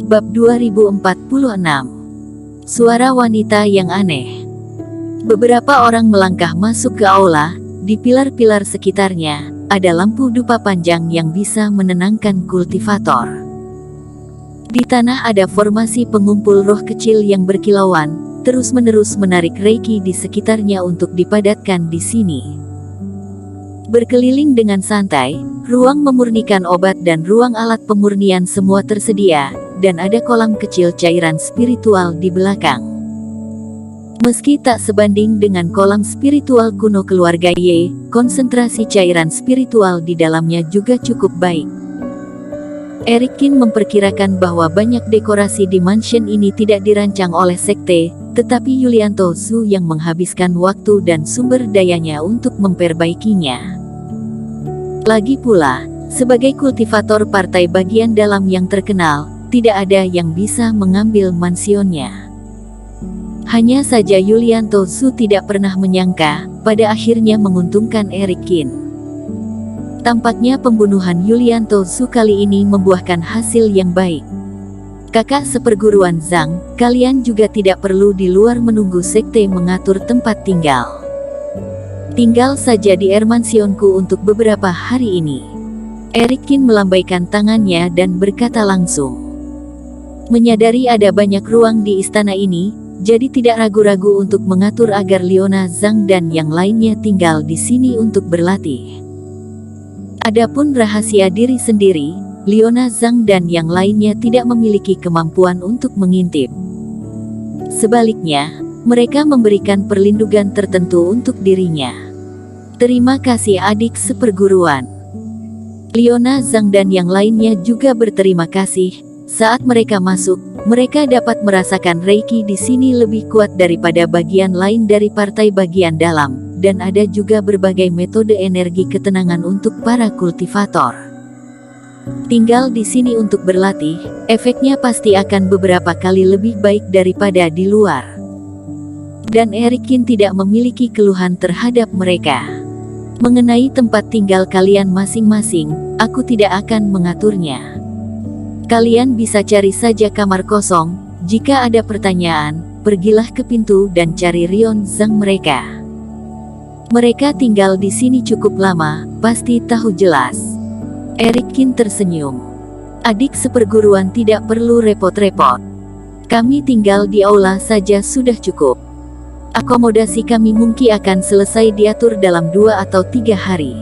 Bab 2046. Suara wanita yang aneh. Beberapa orang melangkah masuk ke aula. Di pilar-pilar sekitarnya, ada lampu dupa panjang yang bisa menenangkan kultivator. Di tanah ada formasi pengumpul roh kecil yang berkilauan, terus-menerus menarik reiki di sekitarnya untuk dipadatkan di sini. Berkeliling dengan santai, ruang memurnikan obat dan ruang alat pemurnian semua tersedia, dan ada kolam kecil cairan spiritual di belakang. Meski tak sebanding dengan kolam spiritual kuno keluarga Y, konsentrasi cairan spiritual di dalamnya juga cukup baik. Erikin memperkirakan bahwa banyak dekorasi di mansion ini tidak dirancang oleh sekte, tetapi Yulianto Zhu yang menghabiskan waktu dan sumber dayanya untuk memperbaikinya. Lagi pula, sebagai kultivator partai bagian dalam yang terkenal, tidak ada yang bisa mengambil mansionnya. Hanya saja Yulianto Zhu tidak pernah menyangka, pada akhirnya menguntungkan Erikin. Tampaknya pembunuhan Yulianto Zhu kali ini membuahkan hasil yang baik. Kakak seperguruan Zhang, kalian juga tidak perlu di luar menunggu sekte mengatur tempat tinggal. Tinggal saja di mansionku untuk beberapa hari ini. Erikin melambaikan tangannya dan berkata langsung. Menyadari ada banyak ruang di istana ini, jadi tidak ragu-ragu untuk mengatur agar Leona Zhang dan yang lainnya tinggal di sini untuk berlatih. Adapun rahasia diri sendiri, Leona Zhang dan yang lainnya tidak memiliki kemampuan untuk mengintip. Sebaliknya, mereka memberikan perlindungan tertentu untuk dirinya. Terima kasih adik seperguruan. Leona Zhang dan yang lainnya juga berterima kasih. Saat mereka masuk, mereka dapat merasakan reiki di sini lebih kuat daripada bagian lain dari partai bagian dalam, dan ada juga berbagai metode energi ketenangan untuk para kultivator. Tinggal di sini untuk berlatih, efeknya pasti akan beberapa kali lebih baik daripada di luar. Dan Erikin tidak memiliki keluhan terhadap mereka. Mengenai tempat tinggal kalian masing-masing, aku tidak akan mengaturnya. Kalian bisa cari saja kamar kosong. Jika ada pertanyaan, pergilah ke pintu dan cari Rion Zhang mereka. Mereka tinggal di sini cukup lama, pasti tahu jelas. Erikin tersenyum. Adik seperguruan tidak perlu repot-repot. Kami tinggal di aula saja sudah cukup. Akomodasi kami mungkin akan selesai diatur dalam 2 atau 3 hari.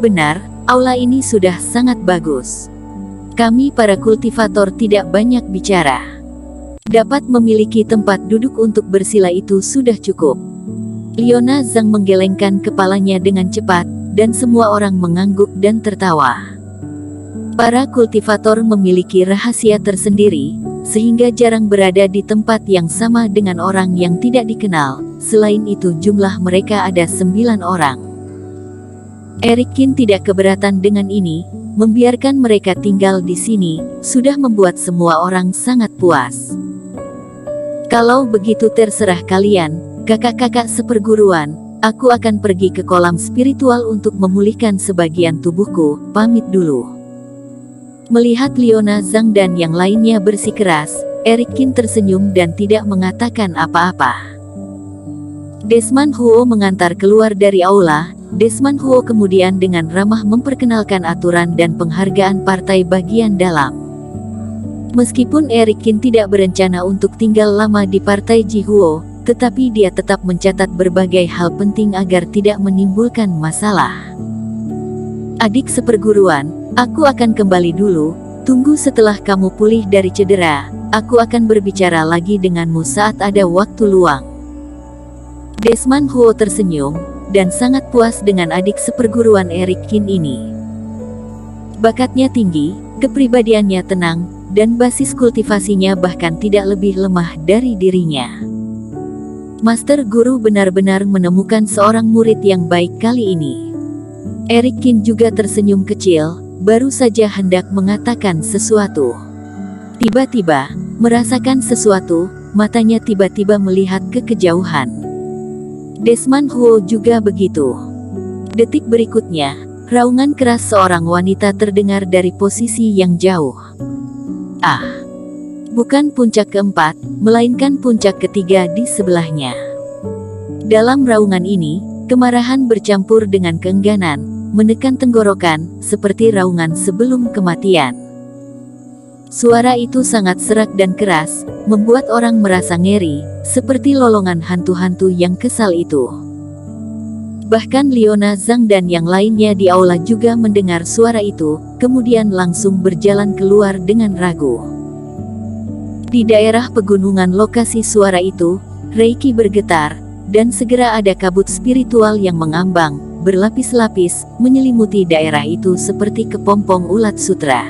Benar, aula ini sudah sangat bagus. Kami para kultivator tidak banyak bicara. Dapat memiliki tempat duduk untuk bersila itu sudah cukup. Leona Zhang menggelengkan kepalanya dengan cepat, dan semua orang mengangguk dan tertawa. Para kultivator memiliki rahasia tersendiri, sehingga jarang berada di tempat yang sama dengan orang yang tidak dikenal. Selain itu jumlah mereka ada 9 orang. Erikin tidak keberatan dengan ini, membiarkan mereka tinggal di sini, sudah membuat semua orang sangat puas. Kalau begitu terserah kalian, kakak-kakak seperguruan, aku akan pergi ke kolam spiritual untuk memulihkan sebagian tubuhku, pamit dulu. Melihat Leona Zhang dan yang lainnya bersikeras, Erikin tersenyum dan tidak mengatakan apa-apa. Desmond Huo mengantar keluar dari aula. Desmond Huo kemudian dengan ramah memperkenalkan aturan dan penghargaan partai bagian dalam. Meskipun Erikin tidak berencana untuk tinggal lama di partai Jihuo, tetapi dia tetap mencatat berbagai hal penting agar tidak menimbulkan masalah. Adik seperguruan, aku akan kembali dulu. Tunggu setelah kamu pulih dari cedera, aku akan berbicara lagi denganmu saat ada waktu luang. Desmond Huo tersenyum, dan sangat puas dengan adik seperguruan Erikin ini. Bakatnya tinggi, kepribadiannya tenang, dan basis kultivasinya bahkan tidak lebih lemah dari dirinya. Master Guru benar-benar menemukan seorang murid yang baik kali ini. Erikin juga tersenyum kecil, baru saja hendak mengatakan sesuatu. Tiba-tiba, merasakan sesuatu, matanya tiba-tiba melihat ke kejauhan. Desmond Huo juga begitu. Detik berikutnya, raungan keras seorang wanita terdengar dari posisi yang jauh. Ah! Bukan puncak keempat, melainkan puncak ketiga di sebelahnya. Dalam raungan ini, kemarahan bercampur dengan keengganan, menekan tenggorokan, seperti raungan sebelum kematian. Suara itu sangat serak dan keras, membuat orang merasa ngeri, seperti lolongan hantu-hantu yang kesal itu. Bahkan Leona Zhang dan yang lainnya di aula juga mendengar suara itu, kemudian langsung berjalan keluar dengan ragu. Di daerah pegunungan lokasi suara itu, Reiki bergetar, dan segera ada kabut spiritual yang mengambang, berlapis-lapis, menyelimuti daerah itu seperti kepompong ulat sutra.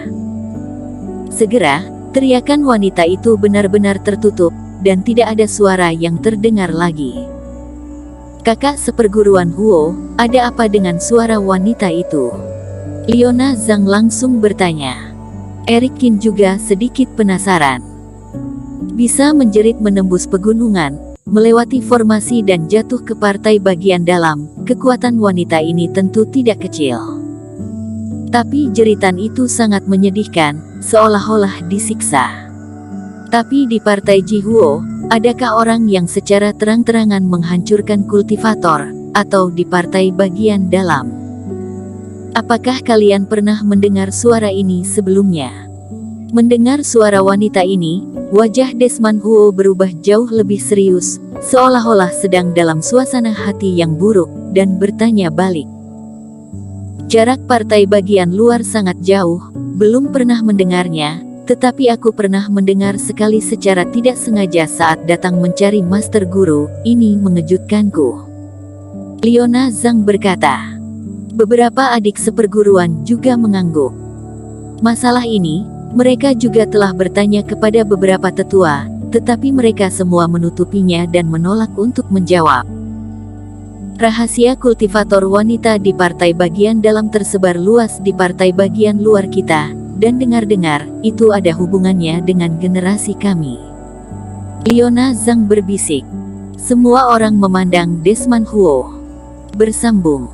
Segera, teriakan wanita itu benar-benar tertutup, dan tidak ada suara yang terdengar lagi. Kakak seperguruan Huo, ada apa dengan suara wanita itu? Leona Zhang langsung bertanya. Eric Qin juga sedikit penasaran. Bisa menjerit menembus pegunungan, melewati formasi dan jatuh ke partai bagian dalam, kekuatan wanita ini tentu tidak kecil. Tapi jeritan itu sangat menyedihkan, seolah-olah disiksa. Tapi di partai Jihuo, adakah orang yang secara terang-terangan menghancurkan kultivator, atau di partai bagian dalam? Apakah kalian pernah mendengar suara ini sebelumnya? Mendengar suara wanita ini, wajah Desmond Huo berubah jauh lebih serius, seolah-olah sedang dalam suasana hati yang buruk, dan bertanya balik. Jarak partai bagian luar sangat jauh, belum pernah mendengarnya, tetapi aku pernah mendengar sekali secara tidak sengaja saat datang mencari Master Guru, ini mengejutkanku. Leona Zhang berkata. Beberapa adik seperguruan juga mengangguk. Masalah ini, mereka juga telah bertanya kepada beberapa tetua, tetapi mereka semua menutupinya dan menolak untuk menjawab. Rahasia kultivator wanita di partai bagian dalam tersebar luas di partai bagian luar kita, dan dengar-dengar, itu ada hubungannya dengan generasi kami. Leona Zhang berbisik. Semua orang memandang Desmond Huo. Bersambung.